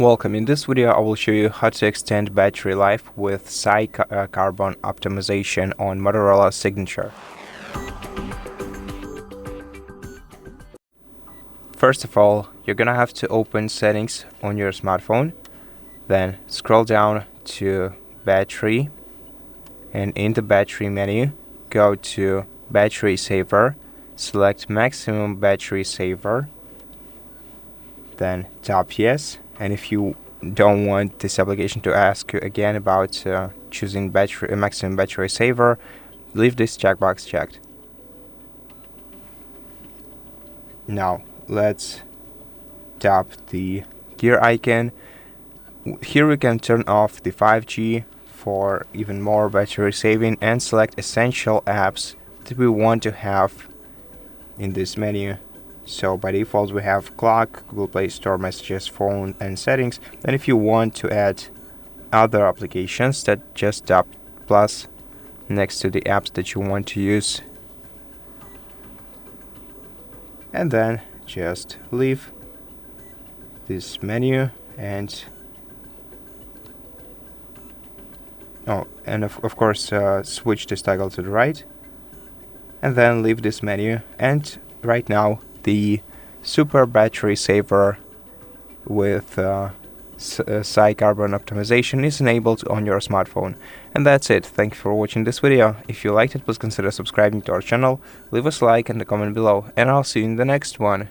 Welcome. In this video, I will show you how to extend battery life with carbon optimization on Motorola Signature. First of all, you're gonna have to open settings on your smartphone, then scroll down to battery, and in the battery menu, go to battery saver, select maximum battery saver, then tap yes. And if you don't want this application to ask you again about choosing maximum battery saver, leave this checkbox checked. Now let's tap the gear icon. Here we can turn off the 5G for even more battery saving and select essential apps that we want to have in this menu. So by default we have clock, Google Play Store, messages, phone, and settings. And if you want to add other applications, that just tap plus next to the apps that you want to use, and then just leave this menu and of course switch this toggle to the right, and then leave this menu. And right now the super battery saver with carbon optimization is enabled on your smartphone. And that's it. Thank you for watching this video. If you liked it, please consider subscribing to our channel, leave us a like and a comment below, and I'll see you in the next one.